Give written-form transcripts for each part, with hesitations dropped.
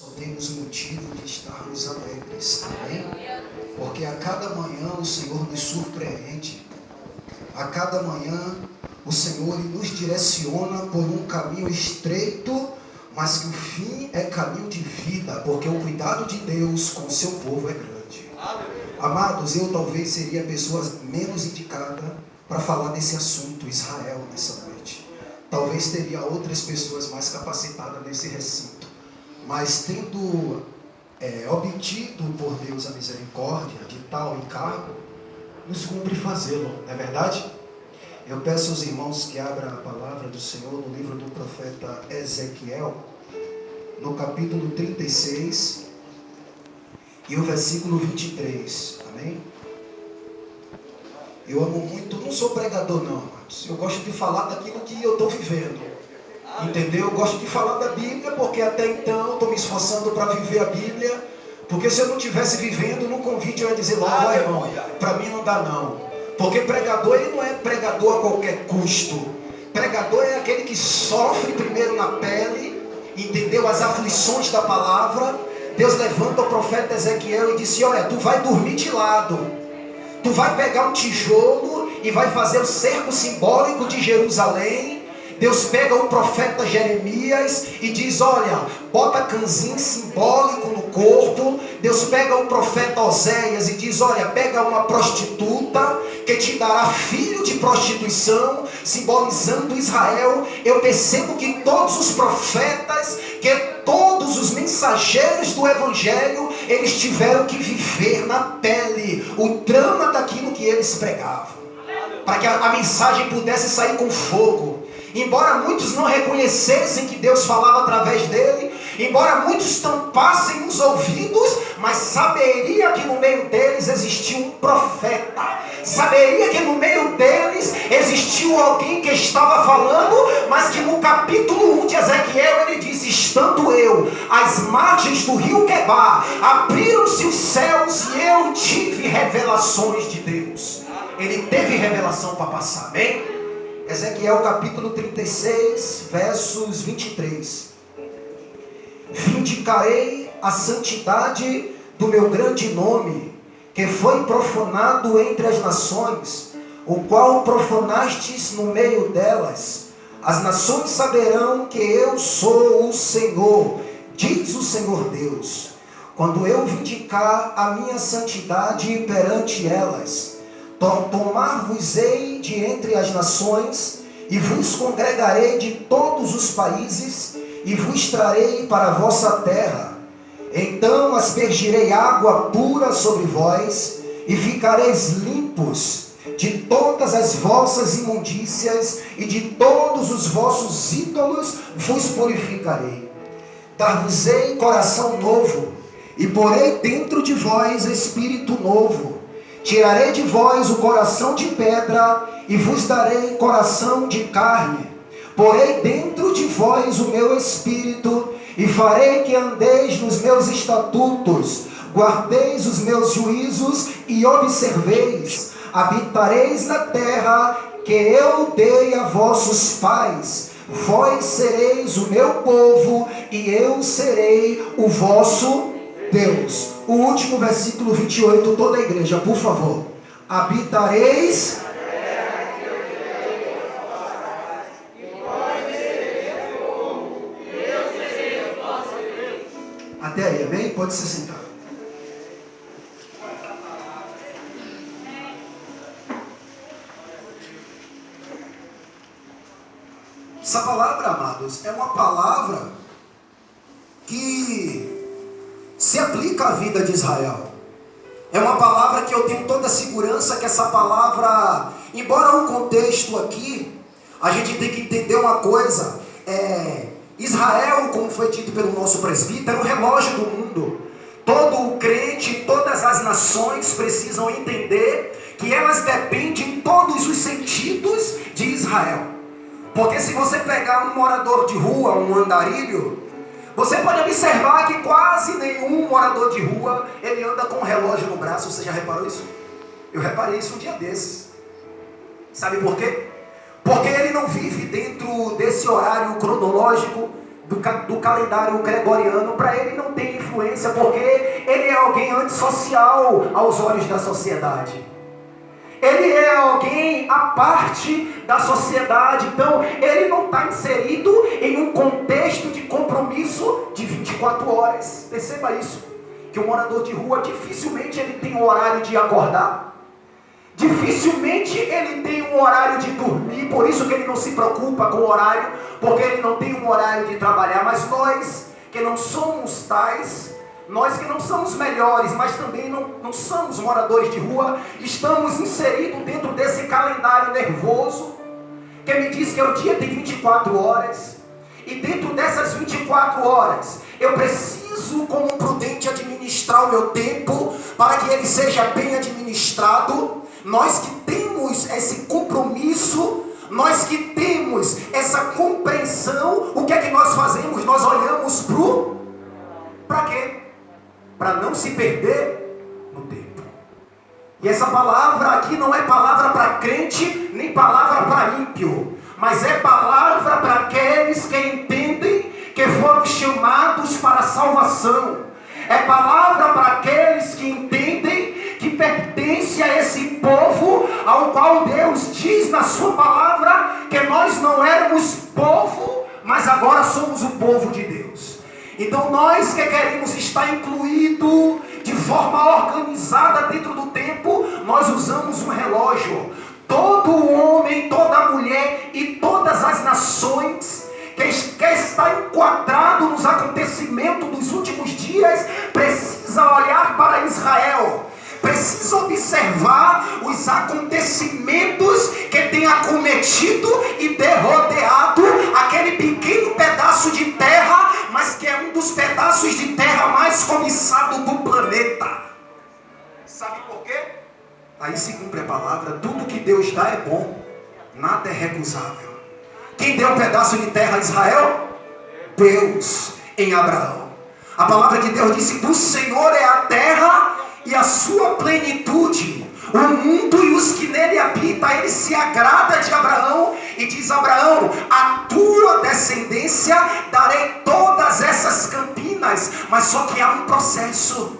Só temos motivo de estarmos alegres, amém? Porque a cada manhã o Senhor nos surpreende. A cada manhã o Senhor nos direciona por um caminho estreito, mas que o fim é caminho de vida, porque o cuidado de Deus com o seu povo é grande. Amados, eu talvez seria a pessoa menos indicada para falar desse assunto, Israel, nessa noite. Talvez teria outras pessoas mais capacitadas nesse recinto. Mas tendo obtido por Deus a misericórdia de tal encargo, nos cumpre fazê-lo, não é verdade? Eu peço aos irmãos que abram a palavra do Senhor no livro do profeta Ezequiel, no capítulo 36 e o versículo 23, amém? Eu amo muito, não sou pregador não, amados. Eu gosto de falar daquilo que eu estou vivendo, entendeu? Eu gosto de falar da Bíblia, porque até então estou me esforçando para viver a Bíblia, porque se eu não estivesse vivendo, no convite eu ia dizer logo, ó irmão, para mim não dá não. Porque pregador, ele não é pregador a qualquer custo. Pregador é aquele que sofre primeiro na pele, entendeu? As aflições da palavra. Deus levanta o profeta Ezequiel e disse, olha, tu vai dormir de lado. Tu vai pegar um tijolo e vai fazer o cerco simbólico de Jerusalém. Deus pega o profeta Jeremias e diz, olha, bota canzinho simbólico no corpo. Deus pega o profeta Oséias e diz, olha, pega uma prostituta que te dará filho de prostituição, simbolizando Israel. Eu percebo que todos os profetas, que todos os mensageiros do Evangelho, eles tiveram que viver na pele o drama daquilo que eles pregavam, para que a mensagem pudesse sair com fogo. Embora muitos não reconhecessem que Deus falava através dele, embora muitos tampassem os ouvidos, mas saberia que no meio deles existia um profeta, saberia que no meio deles existiu alguém que estava falando, mas que no capítulo 1 de Ezequiel ele diz, estando eu às margens do rio Quebar, abriram-se os céus e eu tive revelações de Deus. Ele teve revelação para passar, amém? Ezequiel capítulo 36, versos 23. Vindicarei a santidade do meu grande nome, que foi profanado entre as nações, o qual profanastes no meio delas. As nações saberão que eu sou o Senhor, diz o Senhor Deus, quando eu vindicar a minha santidade perante elas. Tomar-vos-ei de entre as nações, e vos congregarei de todos os países, e vos trarei para a vossa terra. Então aspergirei água pura sobre vós, e ficareis limpos de todas as vossas imundícias, e de todos os vossos ídolos vos purificarei. Dar-vos-ei coração novo, e porei dentro de vós espírito novo. Tirarei de vós o coração de pedra e vos darei coração de carne. Porei dentro de vós o meu espírito e farei que andeis nos meus estatutos, guardeis os meus juízos e observeis. Habitareis na terra que eu dei a vossos pais. Vós sereis o meu povo e eu serei o vosso Deus. O último versículo 28, toda a igreja, por favor. Habitareis até aí, amém? Pode se sentar. Essa palavra, amados, é uma palavra que se aplica à vida de Israel. É uma palavra que eu tenho toda a segurança que essa palavra, embora o contexto aqui, a gente tem que entender uma coisa, Israel, como foi dito pelo nosso presbítero, é o relógio do mundo. Todo o crente, todas as nações precisam entender que elas dependem em todos os sentidos de Israel. Porque se você pegar um morador de rua, um andarilho, você pode observar que quase nenhum morador de rua, ele anda com um relógio no braço. Você já reparou isso? Eu reparei isso um dia desses. Sabe por quê? Porque ele não vive dentro desse horário cronológico do calendário gregoriano, para ele não tem influência, porque ele é alguém antissocial aos olhos da sociedade. Ele é alguém à parte da sociedade, então ele não está inserido em um contexto de compromisso de 24 horas. Perceba isso, que o morador de rua dificilmente ele tem um horário de acordar, dificilmente ele tem um horário de dormir, por isso que ele não se preocupa com o horário, porque ele não tem um horário de trabalhar. Mas nós que não somos tais, nós que não somos melhores, mas também não somos moradores de rua, estamos inseridos dentro desse calendário nervoso, que me diz que o dia tem 24 horas, e dentro dessas 24 horas, eu preciso, como um prudente, administrar o meu tempo, para que ele seja bem administrado. Nós que temos esse compromisso, nós que temos essa compreensão, o que é que nós fazemos? Nós olhamos para quê? Para não se perder no tempo. E essa palavra aqui não é palavra para crente, nem palavra para ímpio, mas é palavra para aqueles que entendem que foram chamados para a salvação. É palavra para aqueles que entendem que pertence a esse povo, ao qual Deus diz na sua palavra que nós não éramos povo, mas agora somos o povo de Deus. Então nós que queremos estar incluído de forma organizada dentro do tempo, nós usamos um relógio. Todo homem, toda mulher e todas as nações que quer estar enquadrado nos acontecimentos dos últimos dias, precisa olhar para Israel, precisa observar os acontecimentos que tem acometido e derrodeado aquele pequeno pedaço de terra, mas que é um dos pedaços de terra mais cobiçado do planeta. Sabe por quê? Aí se cumpre a palavra: tudo que Deus dá é bom, nada é recusável. Quem deu um pedaço de terra a Israel? Deus, em Abraão. A palavra de Deus disse: do Senhor é a terra e a sua plenitude, o mundo e os que nele habitam. Ele se agrada de Abraão e diz: Abraão, a tua descendência darei todas essas campinas. Mas só que há um processo.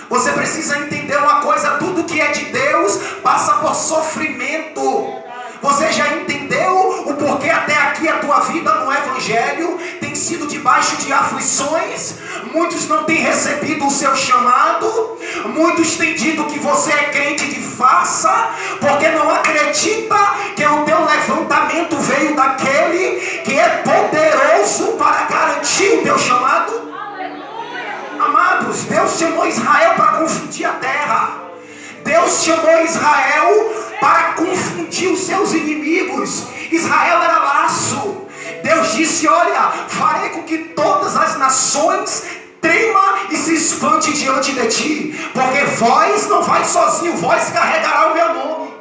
Você precisa entender uma coisa: tudo que é de Deus passa por sofrimento. Você já entendeu o porquê até aqui a tua vida no Evangelho tem sido debaixo de aflições? Muitos não têm recebido o seu chamado, muitos têm dito que você é crente de farsa, porque não acredita que o teu levantamento veio daquele que é poderoso para garantir o teu chamado. Amados, Deus chamou Israel para confundir a terra. Deus chamou Israel para confundir os seus inimigos. Israel era laço. Deus disse: olha, farei com que todas as nações trema e se espante diante de ti, porque vós não vais sozinho, vós carregará o meu nome.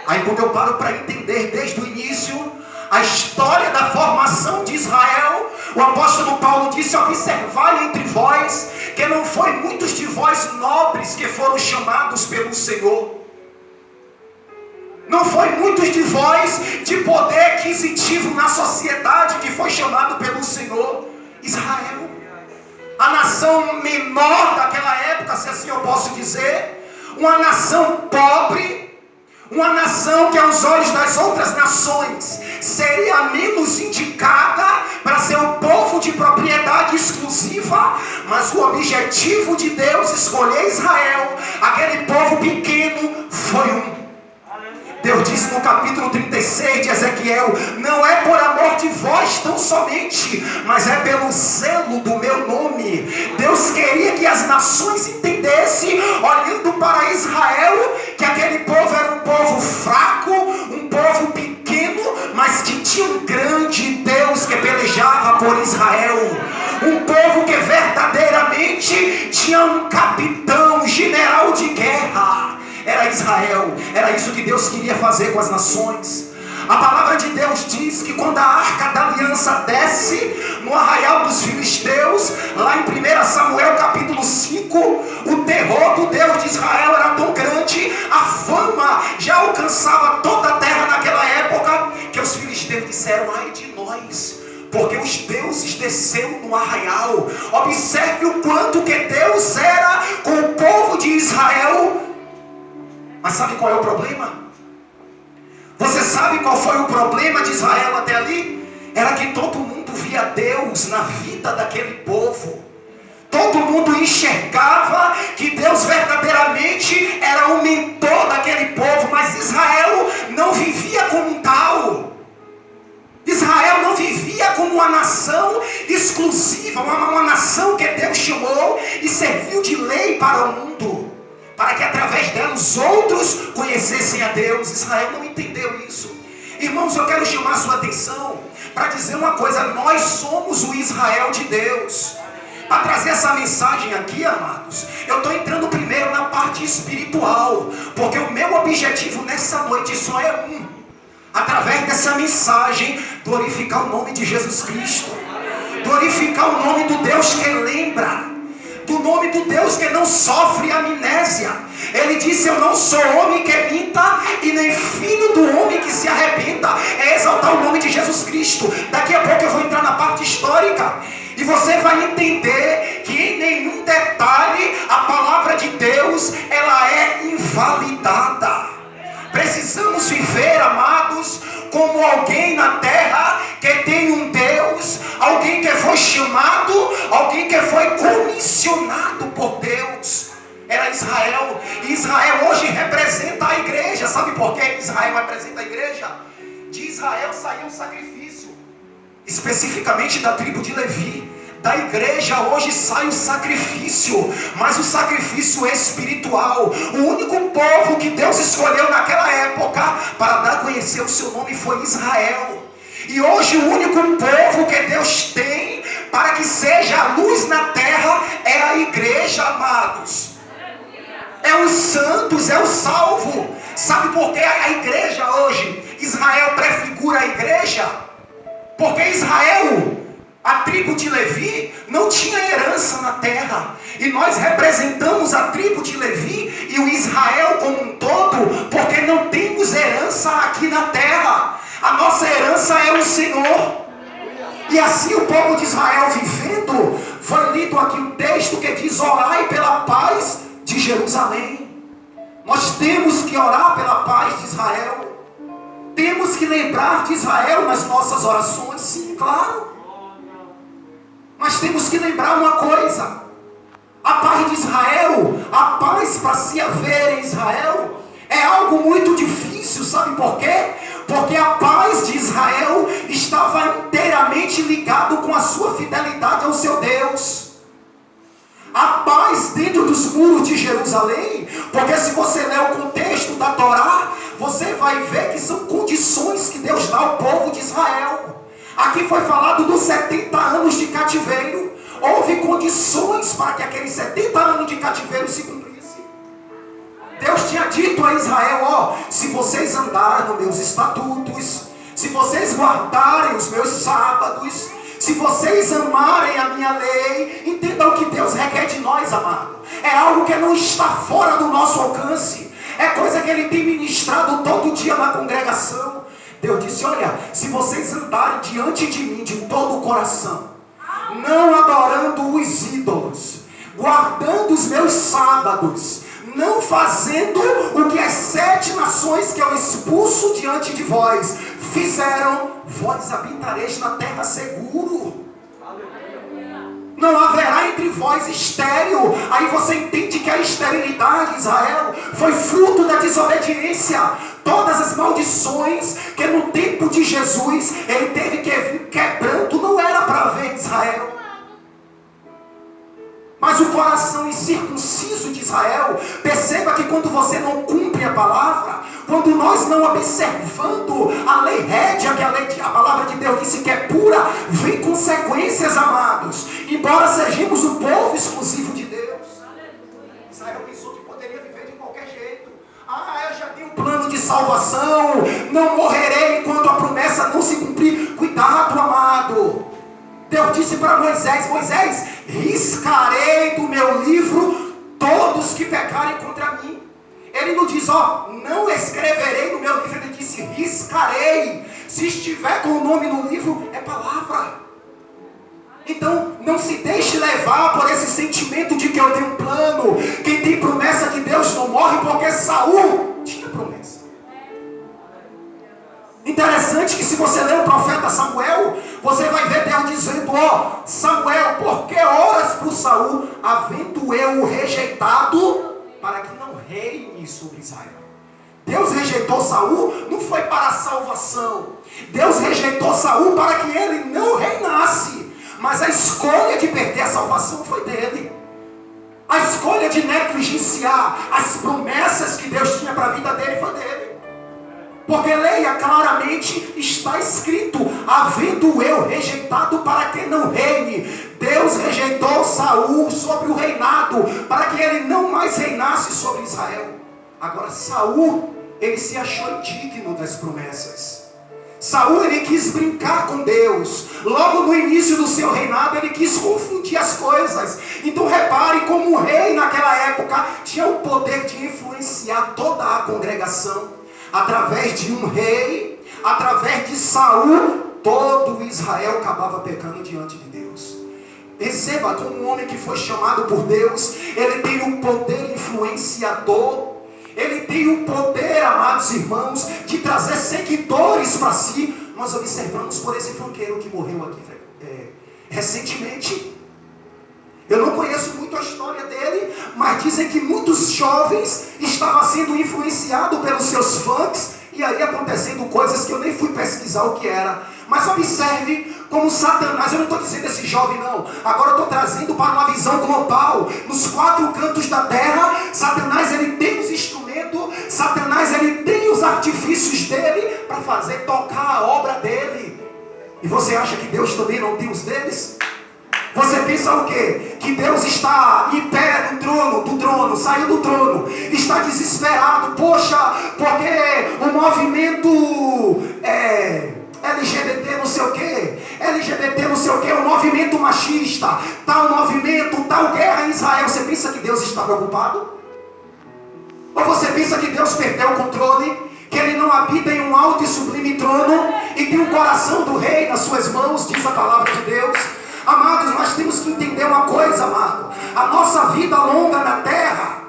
Aí quando eu paro para entender desde o início a história da formação de Israel, o apóstolo Paulo disse: observai entre vós, que não foi muitos de vós nobres que foram chamados pelo Senhor. Não foi muitos de vós de poder aquisitivo na sociedade que foi chamado pelo Senhor. Israel, a nação menor daquela época, se assim eu posso dizer, uma nação pobre, uma nação que aos olhos das outras nações seria menos indicada para ser um povo de propriedade exclusiva, mas o objetivo de Deus escolher Israel, aquele povo pequeno, foi um. Deus disse no capítulo 36 de Ezequiel: não é por amor de vós tão somente, mas é pelo zelo do meu nome. Deus queria que as nações entendessem, olhando para Israel, que aquele povo era um povo fraco, um povo pequeno, mas que tinha um grande Deus que pelejava por Israel. Um povo que verdadeiramente tinha um capitão, um general de guerra. Era Israel. Era isso que Deus queria fazer com as nações. A palavra de Deus diz que quando a arca da aliança desce no arraial dos filisteus, lá em 1 Samuel capítulo 5, o terror do Deus de Israel era tão grande, a fama já alcançava toda a terra naquela época, que os filisteus disseram: ai de nós, porque os deuses desceram no arraial. Observe o quanto que Deus era com o povo de Israel. Mas sabe qual é o problema? Você sabe qual foi o problema de Israel até ali? Era que todo mundo via Deus na vida daquele povo. Todo mundo enxergava que Deus verdadeiramente era o mentor daquele povo, mas Israel não vivia como tal. Israel não vivia como uma nação exclusiva, uma nação que Deus chamou e serviu de lei para o mundo, para que através dela os outros conhecessem a Deus. Israel não entendeu isso. Irmãos, eu quero chamar a sua atenção para dizer uma coisa: nós somos o Israel de Deus. Para trazer essa mensagem aqui, amados, eu estou entrando primeiro na parte espiritual, porque o meu objetivo nessa noite só é um: através dessa mensagem, glorificar o nome de Jesus Cristo, glorificar o nome do Deus que lembra, do nome do Deus que não sofre amnésia. Ele disse: eu não sou homem que minta, e nem filho do homem que se arrependa. É exaltar o nome de Jesus Cristo. Daqui a pouco eu vou entrar na parte histórica, e você vai entender que em nenhum detalhe a palavra de Deus ela é invalidada. Precisamos viver, amados, como alguém na terra que tem um Deus, alguém que foi chamado, alguém que foi comissionado por Deus. Era Israel, e Israel hoje representa a igreja. Sabe por que Israel representa a igreja? De Israel saiu um sacrifício, especificamente da tribo de Levi. Da igreja hoje sai o sacrifício, mas o sacrifício espiritual. O único povo que Deus escolheu naquela época para dar a conhecer o seu nome foi Israel. E hoje o único povo que Deus tem para que seja a luz na terra é a igreja, amados. É os santos, é o salvo. Sabe por que a igreja hoje, Israel prefigura a igreja? Porque Israel, a tribo de Levi, não tinha herança na terra, e nós representamos a tribo de Levi e o Israel como um todo, porque não temos herança aqui na terra. A nossa herança é o Senhor. E assim o povo de Israel vivendo, foi lido aqui um texto que diz: orai pela paz de Jerusalém. Nós temos que orar pela paz de Israel. Temos que lembrar de Israel nas nossas orações, sim, claro. Mas temos que lembrar uma coisa: a paz de Israel, a paz para se haver em Israel, é algo muito difícil. Sabe por quê? Porque a paz de Israel estava inteiramente ligado com a sua fidelidade ao seu Deus. A paz dentro dos muros de Jerusalém, porque se você ler o contexto da Torá, você vai ver que são condições que Deus dá ao povo de Israel. Aqui foi falado dos 70 anos de cativeiro. Houve condições para que aqueles 70 anos de cativeiro se cumprissem. Deus tinha dito a Israel: ó, se vocês andarem nos meus estatutos, se vocês guardarem os meus sábados, se vocês amarem a minha lei. Entenda o que Deus requer de nós, amado. É algo que não está fora do nosso alcance. É coisa que Ele tem ministrado todo dia na congregação. Deus disse: olha, se vocês andarem diante de mim de todo o coração, não adorando os ídolos, guardando os meus sábados, não fazendo o que as 7 nações que eu expulso diante de vós fizeram, vós habitareis na terra seguro. Não haverá entre vós estéril. Aí você entende que a esterilidade de Israel foi fruto da desobediência. Todas as maldições que no tempo de Jesus ele teve que vir quebrando, não era para haver em Israel. Mas o coração incircunciso de Israel, perceba que quando você não cumpre a palavra, quando nós não observando a lei rédea, que a palavra de Deus disse que é pura, vem consequências, amados. Embora sejamos o povo exclusivo de Deus, Israel pensou que poderia viver de qualquer jeito. Eu já tenho um plano de salvação, não morrerei enquanto a promessa não se cumprir. Cuidado, amado. Deus disse para Moisés: Moisés, riscarei do meu livro todos que pecarem contra mim. Ele não diz: não escreverei no meu livro. Ele disse: riscarei. Se estiver com o nome no livro, é para palavra. Então, não se deixe levar por esse sentimento de que eu tenho um plano. Quem tem promessa de Deus não morre, porque Saul tinha promessa. Interessante que se você ler o profeta Samuel, você vai ver Deus dizendo: ó, Samuel, por que oras por Saul, havendo eu o rejeitado, para que não reine sobre Israel? Deus rejeitou Saul, não foi para a salvação. Deus rejeitou Saul para que ele não reinasse. Mas a escolha de perder a salvação foi dele. A escolha de negligenciar as promessas que Deus tinha para a vida dele foi dele. Porque leia claramente, está escrito: havendo eu rejeitado para que não reine. Deus rejeitou Saul sobre o reinado, para que ele não mais reinasse sobre Israel. Agora Saul, ele se achou indigno das promessas. Saul, ele quis brincar com Deus. Logo no início do seu reinado, ele quis confundir as coisas. Então repare como o rei naquela época tinha o poder de influenciar toda a congregação. Através de um rei, através de Saul, todo Israel acabava pecando diante de Deus. Perceba como um homem que foi chamado por Deus, ele tem um poder influenciador. Ele tem o poder, amados irmãos, de trazer seguidores para si. Nós observamos por esse funkeiro que morreu aqui recentemente. Eu não conheço muito a história dele, mas dizem que muitos jovens estavam sendo influenciados pelos seus funks, e aí acontecendo coisas que eu nem fui pesquisar o que era. Mas observe como Satanás, eu não estou dizendo esse jovem não, agora eu estou trazendo para uma visão global. Nos 4 cantos da terra, Satanás, ele tem os instrumentos, Satanás, ele tem os artifícios dele para fazer tocar a obra dele. E você acha que Deus também não tem os deles? Você pensa o quê? Que Deus está em pé do trono, saiu do trono, está desesperado, poxa, porque o movimento LGBT não sei o que, o movimento machista, tal movimento, tal guerra em Israel. Você pensa que Deus está preocupado? Ou você pensa que Deus perdeu o controle? Que Ele não habita em um alto e sublime trono e tem o coração do rei nas suas mãos, diz a palavra de Deus? Amados, nós temos que entender uma coisa, amado. A nossa vida longa na terra,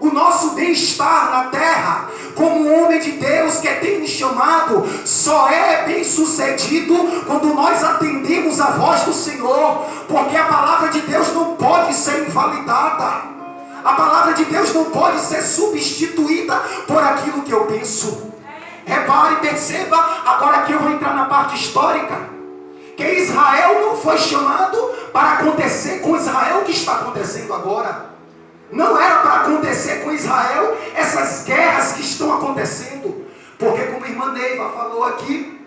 o nosso bem-estar na terra, como um homem de Deus que tem me chamado, só é bem sucedido quando nós atendemos a voz do Senhor. Porque a palavra de Deus não pode ser invalidada. A palavra de Deus não pode ser substituída por aquilo que eu penso. Repare, perceba, agora aqui eu vou entrar na parte histórica. Que Israel não foi chamado para acontecer com Israel o que está acontecendo agora. Não era para acontecer com Israel essas guerras que estão acontecendo. Porque como a irmã Neiva falou aqui,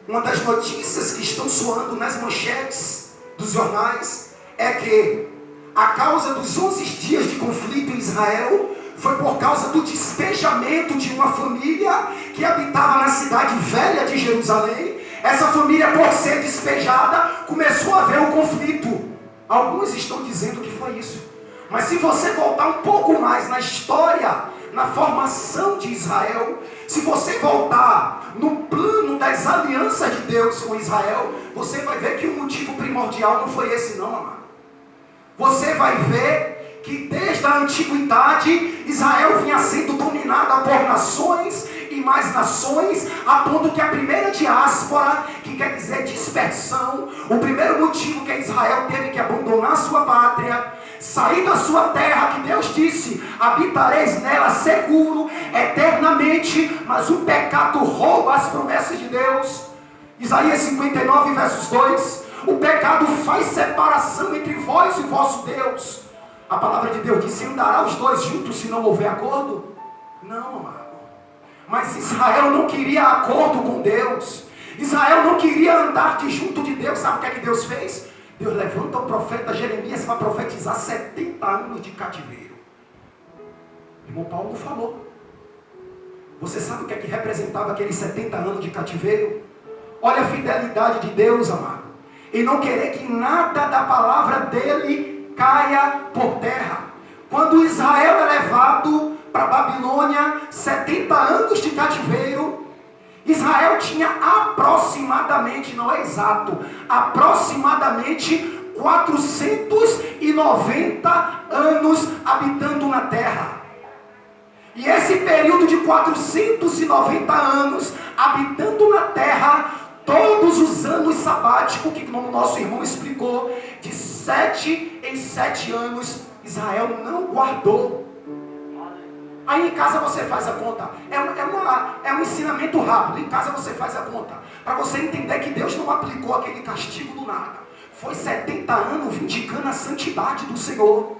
uma das notícias que estão soando nas manchetes dos jornais é que a causa dos 11 dias de conflito em Israel foi por causa do despejamento de uma família que habitava na cidade velha de Jerusalém. Essa família, por ser despejada, começou a haver um conflito. Alguns estão dizendo que foi isso. Mas se você voltar um pouco mais na história, na formação de Israel, se você voltar no plano das alianças de Deus com Israel, você vai ver que o motivo primordial não foi esse não, amado. Você vai ver que desde a antiguidade, Israel vinha sendo dominada por nações e mais nações, a ponto que a primeira diáspora, que quer dizer dispersão, o primeiro motivo que Israel teve que abandonar sua pátria, sair da sua terra, que Deus disse, habitareis nela seguro, eternamente, mas o pecado rouba as promessas de Deus. Isaías 59, versos 2, o pecado faz separação entre vós e o vosso Deus. A palavra de Deus disse, andará os dois juntos se não houver acordo? Não, amado. Mas Israel não queria acordo com Deus. Israel não queria andar junto de Deus. Sabe o que é que Deus fez? Deus levanta o profeta Jeremias para profetizar 70 anos de cativeiro. O irmão Paulo falou. Você sabe o que é que representava aqueles 70 anos de cativeiro? Olha a fidelidade de Deus, amado. E não querer que nada da palavra dele caia por terra. Quando Israel é levado para a Babilônia, 70 anos de cativeiro, Israel tinha aproximadamente, não é exato, aproximadamente 490 anos habitando na terra. E esse período de 490 anos habitando na terra, todos os anos sabáticos, que o nosso irmão explicou, de 7 em 7 anos, Israel não guardou. Aí em casa você faz a conta. É um ensinamento rápido. Em casa você faz a conta. Para você entender que Deus não aplicou aquele castigo do nada. Foi 70 anos vindicando a santidade do Senhor.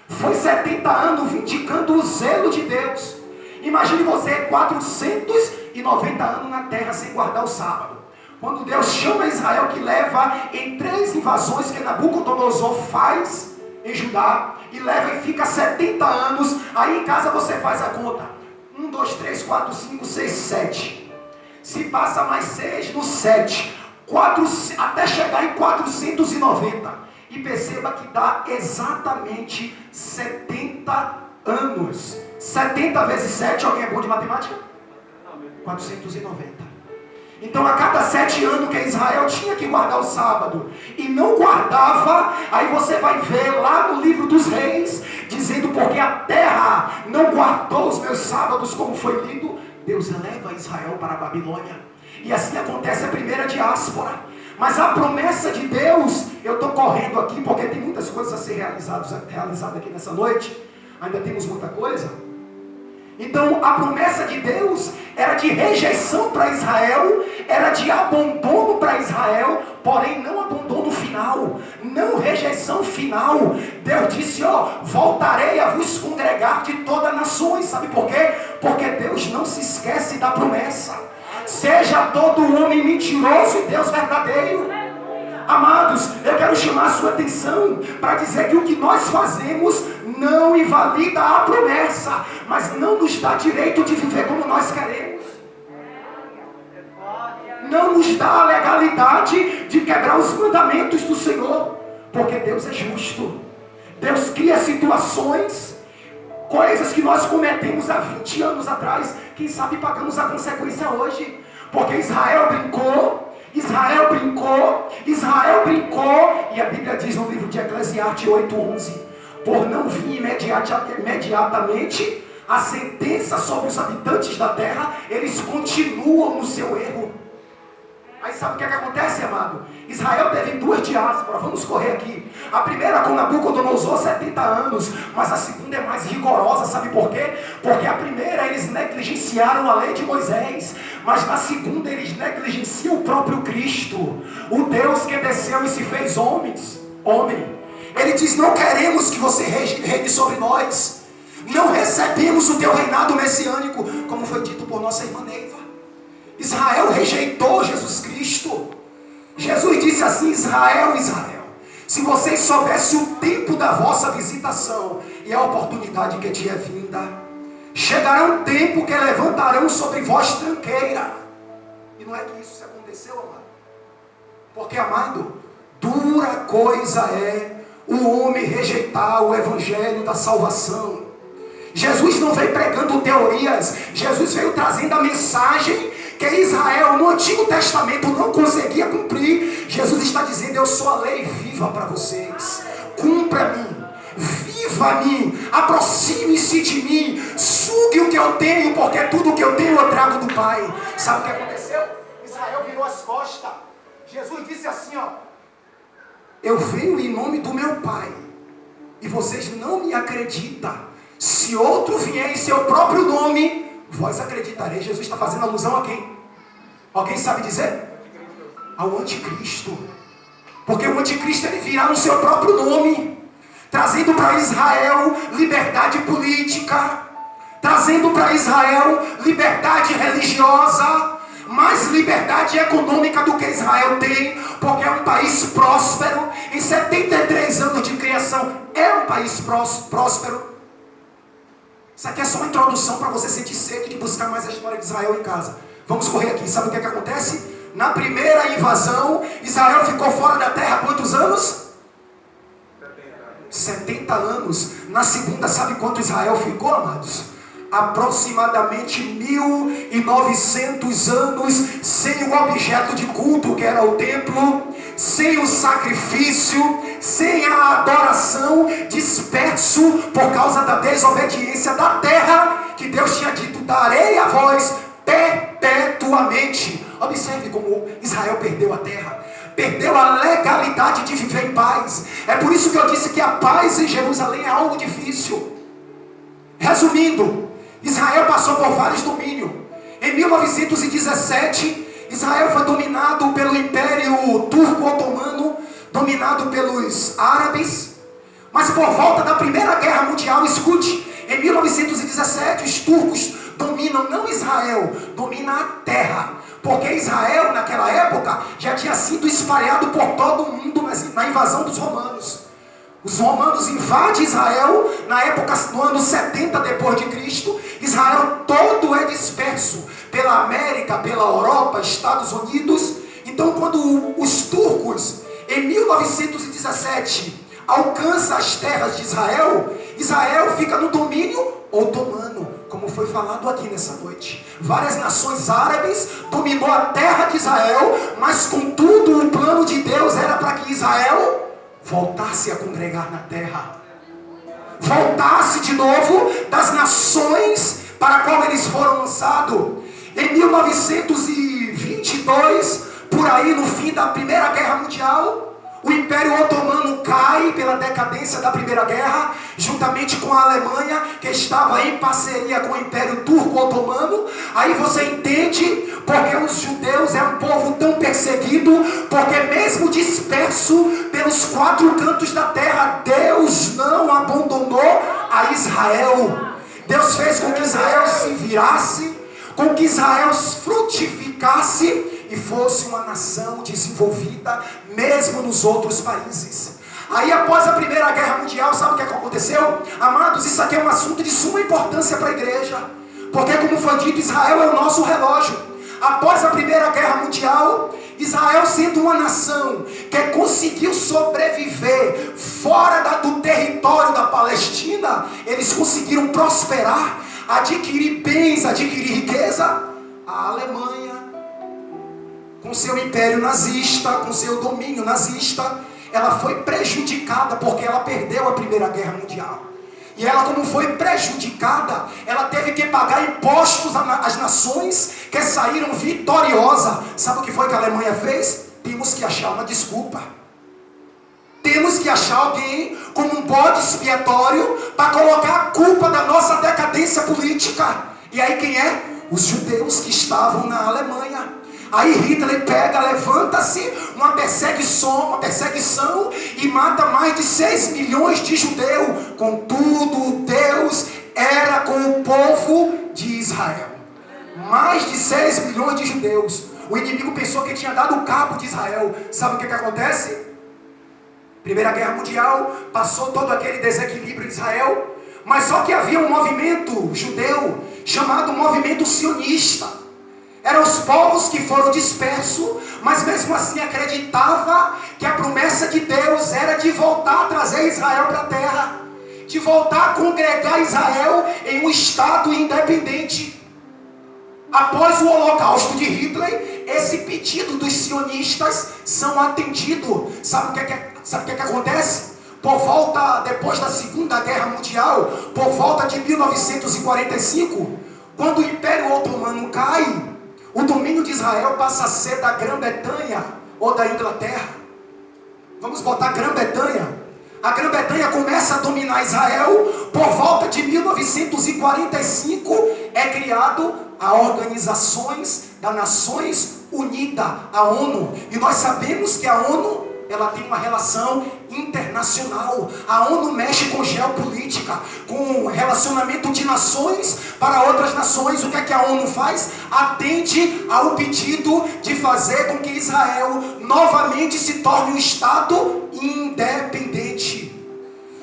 Foi 70 anos vindicando o zelo de Deus. Imagine você 490 anos na terra sem guardar o sábado. Quando Deus chama Israel, que leva em 3 invasões que Nabucodonosor faz em Judá, e leva e fica 70 anos, aí em casa você faz a conta. 1, 2, 3, 4, 5, 6, 7. Se passa mais 6 no 7, até chegar em 490. E perceba que dá exatamente 70 anos. 70 vezes 7, alguém é bom de matemática? 490. Então a cada 7 anos que Israel tinha que guardar o sábado e não guardava, aí você vai ver lá no livro dos reis, dizendo: porque a terra não guardou os meus sábados, como foi lido, Deus leva Israel para a Babilônia. E assim acontece a primeira diáspora. Mas a promessa de Deus, eu estou correndo aqui porque tem muitas coisas a ser realizadas aqui nessa noite, ainda temos muita coisa. Então a promessa de Deus era de rejeição para Israel, era de abandono para Israel, porém não abandono final, não rejeição final. Deus disse: voltarei a vos congregar de todas as nações. Sabe por quê? Porque Deus não se esquece da promessa. Seja todo homem mentiroso e Deus verdadeiro. Amados, eu quero chamar a sua atenção para dizer que o que nós fazemos não invalida a promessa, mas não nos dá direito de viver como nós queremos. Não nos dá a legalidade de quebrar os mandamentos do Senhor, porque Deus é justo. Deus cria situações, coisas que nós cometemos há 20 anos atrás, quem sabe pagamos a consequência hoje, porque Israel brincou, e a Bíblia diz no livro de Eclesiastes 8:11, por não vir imediatamente a sentença sobre os habitantes da terra, eles continuam no seu erro. Aí sabe o que acontece, amado? Israel teve 2 diásporas, vamos correr aqui. A primeira com Nabucodonosor, 70 anos, mas a segunda é mais rigorosa, sabe por quê? Porque a primeira eles negligenciaram a lei de Moisés, mas na segunda eles negligenciam o próprio Cristo, o Deus que desceu e se fez homem. Ele diz: não queremos que você reine sobre nós, não recebemos o teu reinado messiânico, como foi dito por nossa irmã Neiva. Israel rejeitou Jesus Cristo. Jesus disse assim: Israel, se vocês soubessem o tempo da vossa visitação e a oportunidade que te é vinda, chegará um tempo que levantarão sobre vós tranqueira. E não é que isso aconteceu, amado? Porque, amado, dura coisa é o homem rejeitar o evangelho da salvação. Jesus não veio pregando teorias, Jesus veio trazendo a mensagem que Israel no Antigo Testamento não conseguia cumprir. Jesus está dizendo: eu sou a lei viva para vocês, cumpra-me, viva-me, aproxime-se de mim, sugue o que eu tenho, porque tudo o que eu tenho eu trago do Pai. Sabe o que aconteceu? Israel virou as costas. Jesus disse assim: eu venho em nome do meu Pai e vocês não me acreditam. Se outro vier em seu próprio nome, vós acreditareis. Jesus está fazendo alusão a quem? Alguém sabe dizer? Ao anticristo. Porque o anticristo ele virá no seu próprio nome, trazendo para Israel liberdade política, trazendo para Israel liberdade religiosa, mais liberdade econômica do que Israel tem, porque é um país próspero. Em 73 anos de criação é um país próspero. Isso aqui é só uma introdução para você sentir sede de buscar mais a história de Israel em casa. Vamos correr aqui. Sabe o que acontece? Na primeira invasão, Israel ficou fora da terra quantos anos? 70 anos. Na segunda, sabe quanto Israel ficou, amados? aproximadamente 1900 anos sem o objeto de culto que era o templo, sem o sacrifício, sem a adoração, disperso por causa da desobediência da terra, que Deus tinha dito: darei a vós perpetuamente. Observe como Israel perdeu a terra, perdeu a legalidade de viver em paz. É por isso que eu disse que a paz em Jerusalém é algo difícil. Resumindo, Israel passou por vários domínios. Em 1917, Israel foi dominado pelo Império Turco-Otomano, dominado pelos árabes. Mas por volta da Primeira Guerra Mundial, escute, em 1917 os turcos dominam não Israel, dominam a terra. Porque Israel naquela época já tinha sido espalhado por todo o mundo na invasão dos romanos. Os romanos invadem Israel na época, no ano 70 depois de Cristo. Israel todo é disperso pela América, pela Europa, Estados Unidos. Então quando os turcos em 1917 alcançam as terras de Israel, Israel fica no domínio otomano, como foi falado aqui nessa noite. Várias nações árabes dominou a terra de Israel, mas contudo o plano de Deus era para que Israel voltasse a congregar na terra, voltasse de novo das nações para a qual eles foram lançados. Em 1922, por aí no fim da Primeira Guerra Mundial, o Império Otomano cai pela decadência da Primeira Guerra, juntamente com a Alemanha, que estava em parceria com o Império Turco-Otomano. Aí você entende porque os judeus é um povo tão perseguido, porque mesmo disperso pelos quatro cantos da terra, Deus não abandonou a Israel. Deus fez com que Israel se virasse, com que Israel frutificasse e fosse uma nação desenvolvida mesmo nos outros países. Aí após a Primeira Guerra Mundial, sabe o que aconteceu? Amados, isso aqui é um assunto de suma importância para a igreja, porque como foi dito, Israel é o nosso relógio. Após a Primeira Guerra Mundial, Israel sendo uma nação que conseguiu sobreviver fora do território da Palestina, eles conseguiram prosperar, adquirir bens, adquirir riqueza. A Alemanha, com seu império nazista, com seu domínio nazista, ela foi prejudicada porque ela perdeu a Primeira Guerra Mundial. E ela, como foi prejudicada, ela teve que pagar impostos às nações que saíram vitoriosas. Sabe o que foi que a Alemanha fez? Temos que achar uma desculpa. Temos que achar alguém como um bode expiatório para colocar a culpa da nossa decadência política. E aí quem é? Os judeus que estavam na Alemanha. Aí Hitler pega, levanta-se uma perseguição e mata mais de 6 milhões de judeus. Contudo, Deus era com o povo de Israel. Mais de 6 milhões de judeus. O inimigo pensou que tinha dado cabo de Israel. Sabe o que acontece? Primeira Guerra Mundial, passou todo aquele desequilíbrio em Israel. Mas só que havia um movimento judeu chamado movimento sionista. Eram os povos que foram dispersos, mas mesmo assim acreditava que a promessa de Deus era de voltar a trazer Israel para a terra, de voltar a congregar Israel em um estado independente. Após o holocausto de Hitler, esse pedido dos sionistas são atendidos. Sabe o que acontece? Depois da Segunda Guerra Mundial, por volta de 1945, quando o Império Otomano cai, o domínio de Israel passa a ser da Grã-Bretanha ou da Inglaterra. Vamos botar Grã-Bretanha. A Grã-Bretanha começa a dominar Israel. Por volta de 1945 é criado a Organizações das Nações Unidas, a ONU. E nós sabemos que a ONU, ela tem uma relação internacional. A ONU mexe com geopolítica, com relacionamento de nações para outras nações. O que é que a ONU faz? Atende ao pedido de fazer com que Israel novamente se torne um Estado independente.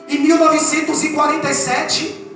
Em 1947,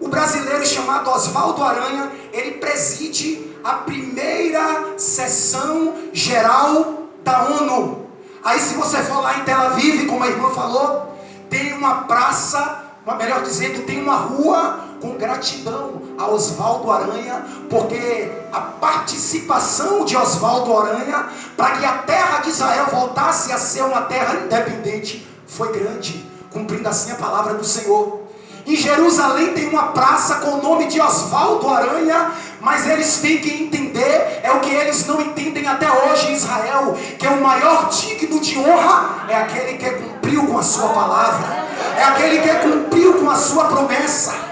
o brasileiro chamado Oswaldo Aranha, ele preside a primeira sessão geral da ONU. Aí se você for lá em Tel Aviv, como a irmã falou, tem uma praça melhor dizendo, tem uma rua com gratidão a Oswaldo Aranha, porque a participação de Oswaldo Aranha para que a terra de Israel voltasse a ser uma terra independente foi grande, cumprindo assim a palavra do Senhor. Em Jerusalém tem uma praça com o nome de Oswaldo Aranha, mas eles têm que entender, é o que eles não entendem até hoje em Israel, que o maior digno de honra é aquele que cumpriu com a sua palavra, é aquele que cumpriu com a sua promessa.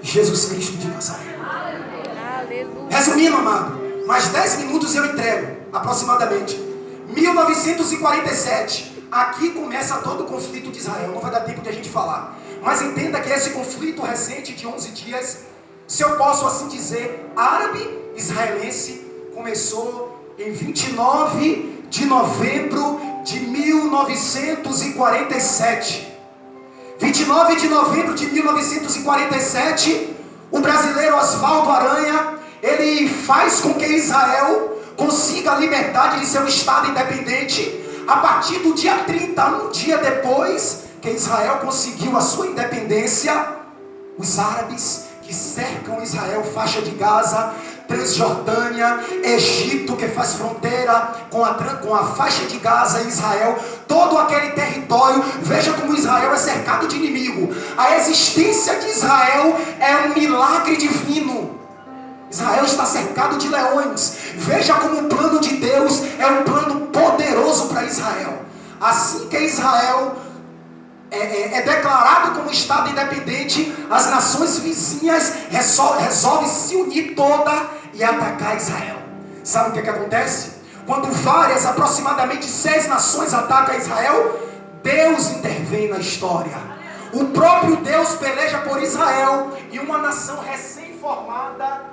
Jesus Cristo de Nazaré. Resumindo, amado, mais 10 minutos eu entrego, aproximadamente. 1947, aqui começa todo o conflito de Israel. Não vai dar tempo de a gente falar, mas entenda que esse conflito recente de 11 dias, se eu posso assim dizer, árabe-israelense, começou em 29 de novembro de 1947. 29 de novembro de 1947, o brasileiro Oswaldo Aranha, ele faz com que Israel consiga a liberdade de seu estado independente a partir do dia 30, um dia depois que Israel conseguiu a sua independência. Os árabes que cercam Israel, faixa de Gaza, Transjordânia, Egito, que faz fronteira com a faixa de Gaza e Israel, todo aquele território, veja como Israel é cercado de inimigo. A existência de Israel é um milagre divino. Israel está cercado de leões. Veja como o plano de Deus é um plano poderoso para Israel. Assim que Israel é declarado como Estado independente, as nações vizinhas resolvem se unir toda e atacar Israel. Sabe o que acontece? Quando aproximadamente 6 nações atacam Israel, Deus intervém na história. O próprio Deus peleja por Israel, e uma nação recém-formada,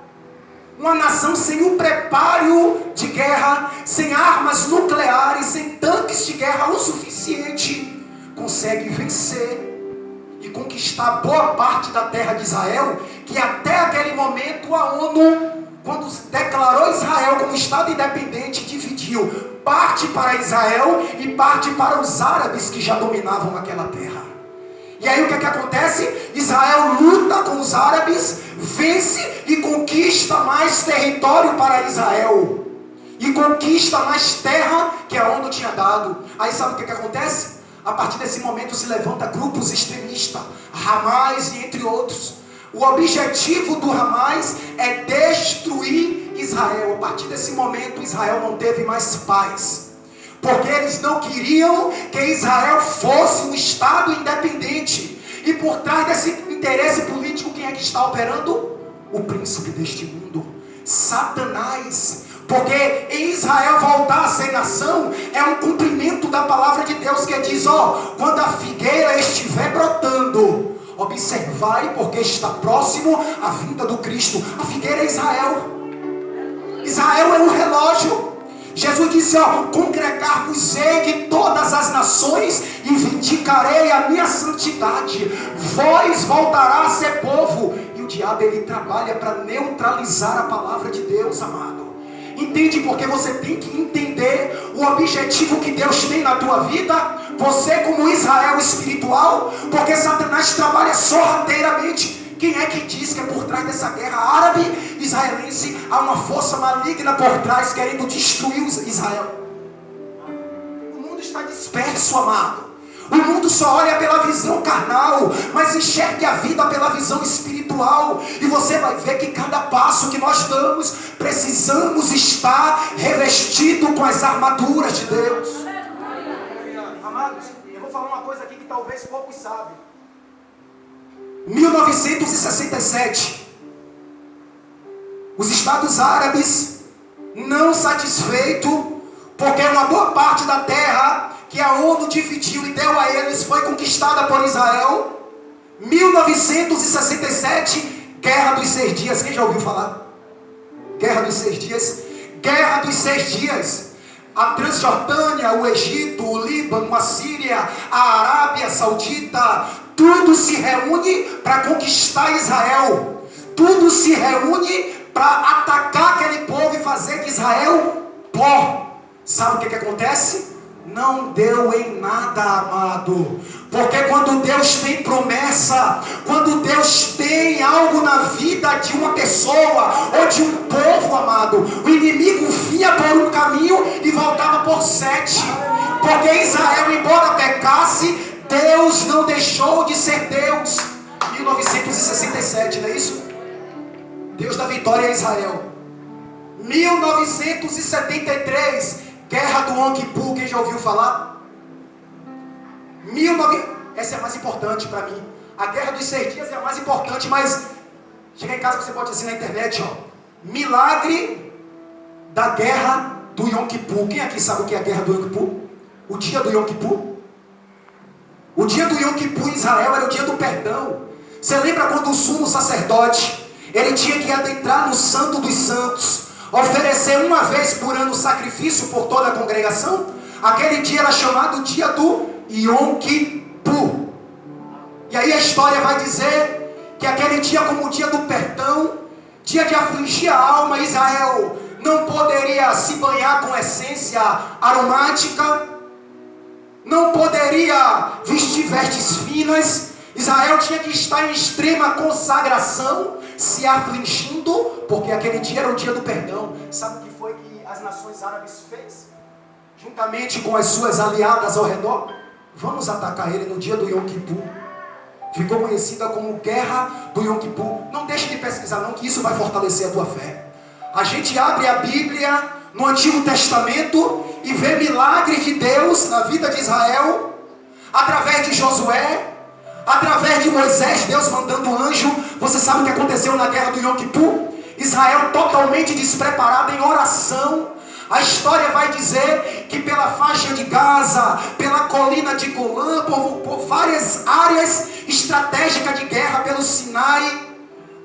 uma nação sem o preparo de guerra, sem armas nucleares, sem tanques de guerra o suficiente, consegue vencer e conquistar boa parte da terra de Israel, que até aquele momento a ONU, quando declarou Israel como Estado independente, dividiu parte para Israel e parte para os árabes que já dominavam aquela terra. E aí o que acontece? Israel luta com os árabes, vence e conquista mais território para Israel, e conquista mais terra que a ONU tinha dado. Aí sabe o que acontece? A partir desse momento se levanta grupos extremistas, Hamas e entre outros. O objetivo do Hamas é destruir Israel. A partir desse momento Israel não teve mais paz, porque eles não queriam que Israel fosse um Estado independente. E por trás desse interesse político, quem é que está operando? O príncipe deste mundo, Satanás. Porque em Israel voltar a ser nação é um cumprimento da palavra de Deus, que diz: quando a figueira estiver brotando, observai, porque está próximo a vinda do Cristo. A figueira é Israel. Israel é um relógio. Jesus disse: congregar-vos-ei de todas as nações e vindicarei a minha santidade. Vós voltará a ser povo. E o diabo, ele trabalha para neutralizar a palavra de Deus, amado. Entende? Porque você tem que entender o objetivo que Deus tem na tua vida, você como Israel espiritual, porque Satanás trabalha sorrateiramente. Quem é que diz que por trás dessa guerra árabe-israelense há uma força maligna por trás, querendo destruir Israel? O mundo está disperso, amado. O mundo só olha pela visão carnal, mas enxergue a vida pela visão espiritual. E você vai ver que cada passo que nós damos, precisamos estar revestido com as armaduras de Deus. Amados, eu vou falar uma coisa aqui que talvez poucos sabem. 1967, os Estados Árabes, não satisfeito, porque uma boa parte da terra que a ONU dividiu e deu a eles foi conquistada por Israel. 1967, Guerra dos 6 Dias. Quem já ouviu falar? Guerra dos 6 Dias. Guerra dos 6 Dias. A Transjordânia, o Egito, o Líbano, a Síria, a Arábia Saudita, tudo se reúne para conquistar Israel. Tudo se reúne para atacar aquele povo e fazer de Israel pó. Sabe o que acontece? não deu em nada, amado. Porque quando Deus tem promessa, quando Deus tem algo na vida de uma pessoa ou de um povo, amado, o inimigo vinha por um caminho e voltava por 7. Porque Israel, embora pecasse, Deus não deixou de ser Deus. 1967, não é isso? Deus da vitória a Israel. 1973, guerra do Yom Kippur, quem já ouviu falar? Essa é a mais importante para mim. A guerra dos 6 dias é a mais importante, mas chega em casa, você pode assistir na internet, ó. Milagre da guerra do Yom Kippur. Quem aqui sabe o que é a guerra do Yom Kippur? O dia do Yom Kippur? O dia do Yom Kippur em Israel era o dia do perdão. Você lembra quando o sumo sacerdote, ele tinha que adentrar no Santo dos Santos, oferecer uma vez por ano sacrifício por toda a congregação? Aquele dia era chamado dia do Yom Kippur. E aí a história vai dizer que aquele dia, como o dia do perdão, dia que afligia a alma, Israel não poderia se banhar com essência aromática, não poderia vestir vestes finas. Israel tinha que estar em extrema consagração, se afligindo, porque aquele dia era o dia do perdão. Sabe o que foi que as nações árabes fez? Juntamente com as suas aliadas ao redor, vamos atacar ele no dia do Yom Kippur. Ficou conhecida como Guerra do Yom Kippur. Não deixe de pesquisar não, que isso vai fortalecer a tua fé. A gente abre a Bíblia no Antigo Testamento e vê milagres de Deus na vida de Israel, através de Josué, através de Moisés, Deus mandando anjo. Você sabe o que aconteceu na guerra do Yom Kippur? Israel totalmente despreparado em oração. A história vai dizer que pela faixa de Gaza, pela colina de Golã, por várias áreas estratégicas de guerra, pelo Sinai,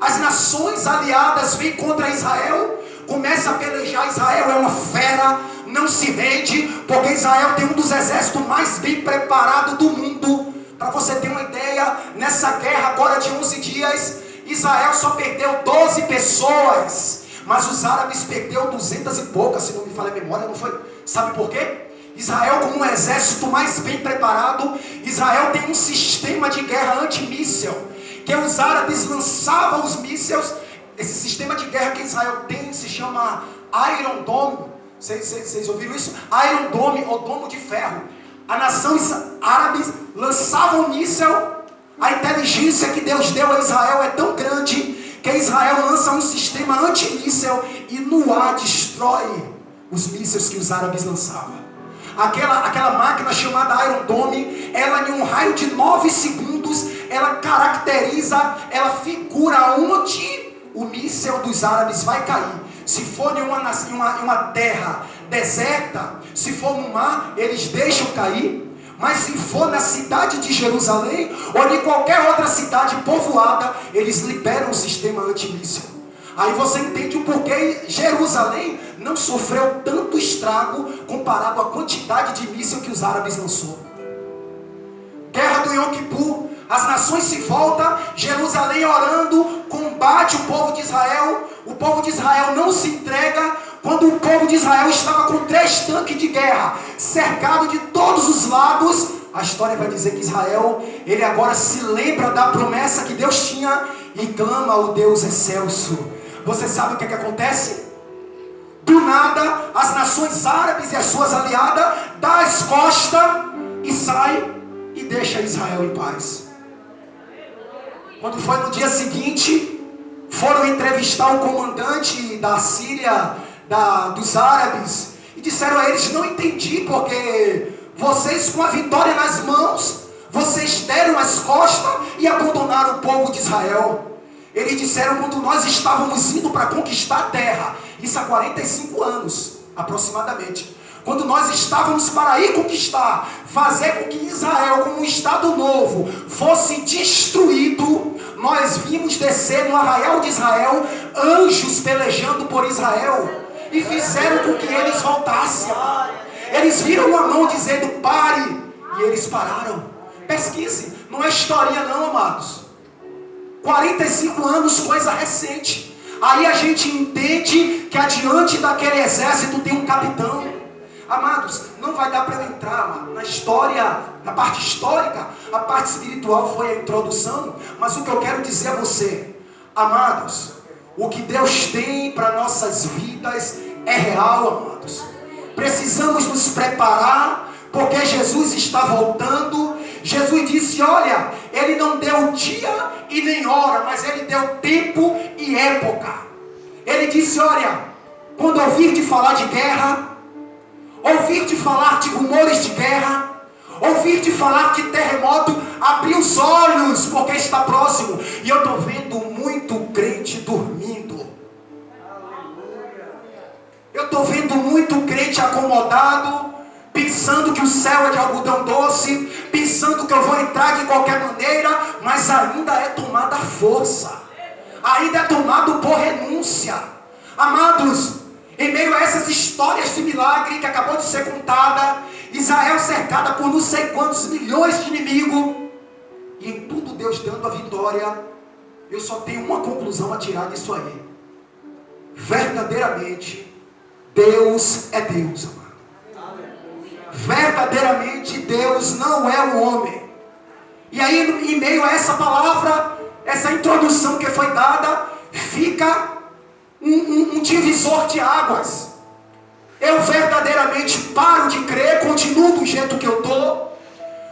as nações aliadas vêm contra Israel, começa a pelejar. Israel é uma fera, não se rende, porque Israel tem um dos exércitos mais bem preparados do mundo. Para você ter uma ideia, nessa guerra agora de 11 dias, Israel só perdeu 12 pessoas, mas os árabes perdeu 200 e poucas, se não me falha a memória, não foi? Sabe por quê? Israel, como um exército mais bem preparado, Israel tem um sistema de guerra antimíssel, que os árabes lançavam os mísseis. Esse sistema de guerra que Israel tem se chama Iron Dome. Vocês ouviram isso? Iron Dome, ou domo de ferro. As nações árabes lançavam míssel. A inteligência que Deus deu a Israel é tão grande que Israel lança um sistema antimíssel e no ar destrói os mísseis que os árabes lançavam. Aquela máquina chamada Iron Dome, ela em um raio de 9 segundos, ela caracteriza, ela figura onde o míssel dos árabes vai cair. Se for em uma terra deserta, se for no mar, eles deixam cair. Mas se for na cidade de Jerusalém, ou em qualquer outra cidade povoada, eles liberam o sistema antimíssel. Aí você entende o porquê Jerusalém não sofreu tanto estrago comparado à quantidade de míssil que os árabes lançou. Guerra do Yom Kippur, as nações se voltam, Jerusalém orando, combate o povo de Israel. O povo de Israel não se entrega. Quando o povo de Israel estava com 3 tanques de guerra, cercado de todos os lados, a história vai dizer que Israel, ele agora se lembra da promessa que Deus tinha e clama ao Deus excelso. Você sabe o que acontece? Do nada, as nações árabes e as suas aliadas dão as costas e saem e deixam Israel em paz. Quando foi no dia seguinte, foram entrevistar o comandante da Síria, dos árabes, e disseram a eles: não entendi, porque vocês com a vitória nas mãos, vocês deram as costas e abandonaram o povo de Israel. Eles disseram: quando nós estávamos indo para conquistar a terra, isso há 45 anos aproximadamente, quando nós estávamos para ir conquistar, fazer com que Israel, como um estado novo, fosse destruído, nós vimos descer no arraial de Israel anjos pelejando por Israel e fizeram com que eles voltassem. Eles viram a mão dizendo: pare, e eles pararam. Pesquise, não é historinha não, amados. 45 anos, coisa recente. Aí a gente entende que adiante daquele exército tem um capitão. Amados, não vai dar para eu entrar, mano, na história, na parte histórica. A parte espiritual foi a introdução. Mas o que eu quero dizer a você, amados, o que Deus tem para nossas vidas é real, amados. Precisamos nos preparar, porque Jesus está voltando. Jesus disse, olha, Ele não deu dia e nem hora, mas Ele deu tempo e época. Ele disse, olha, quando ouvir de falar de guerra, ouvir de falar de rumores de guerra, ouvir de falar de terremoto, abrir os olhos, porque está próximo. E eu estou vendo muito crente dormindo. Eu estou vendo muito crente acomodado, pensando que o céu é de algodão doce, pensando que eu vou entrar de qualquer maneira, mas ainda é tomada força, ainda é tomado por renúncia. Amados, em meio a essas histórias de milagre que acabou de ser contada, Israel cercada por não sei quantos milhões de inimigos, e em tudo Deus dando a vitória, eu só tenho uma conclusão a tirar disso aí: verdadeiramente Deus é Deus, amado. Verdadeiramente Deus não é um homem. E aí, em meio a essa palavra, essa introdução que foi dada, fica um divisor de águas. Eu verdadeiramente paro de crer, continuo do jeito que eu estou,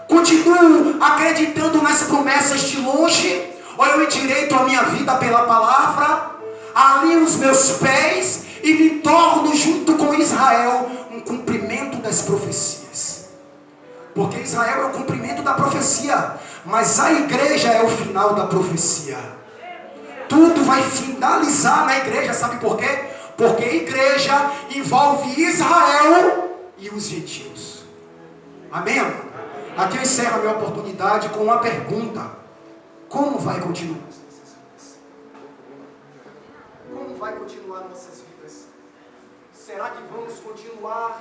continuo acreditando nas promessas de longe, ou eu endireito a minha vida pela palavra, alinho os meus pés e me torno, junto com Israel, um cumprimento das profecias. Porque Israel é o cumprimento da profecia, mas a igreja é o final da profecia. Tudo vai finalizar na igreja, sabe por quê? Porque a igreja envolve Israel e os gentios. Amém, amor? Aqui eu encerro a minha oportunidade com uma pergunta: como vai continuar? Como vai continuar nossas vidas? Será que vamos continuar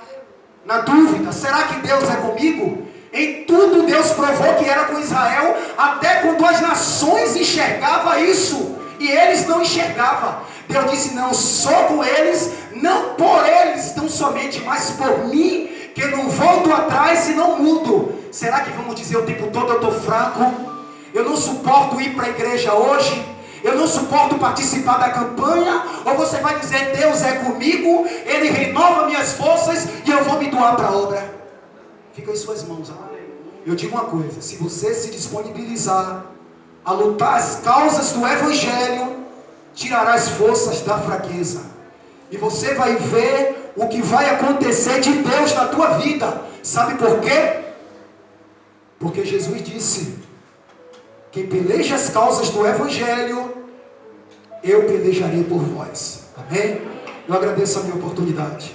na dúvida? Será que Deus é comigo? Em tudo Deus provou que era com Israel, até quando as nações enxergavam isso e eles não enxergavam. Deus disse, não, sou com eles, não por eles tão somente, mas por mim, que não volto atrás e não mudo. Será que vamos dizer o tempo todo, eu estou fraco, eu não suporto ir para a igreja hoje, eu não suporto participar da campanha? Ou você vai dizer, Deus é comigo, Ele renova minhas forças e eu vou me doar para a obra? Fica em suas mãos, amado. Eu digo uma coisa: se você se disponibilizar a lutar as causas do Evangelho, tirará as forças da fraqueza, e você vai ver o que vai acontecer de Deus na tua vida. Sabe por quê? Porque Jesus disse: quem peleja as causas do Evangelho, eu pelejarei por vós. Amém? Eu agradeço a minha oportunidade.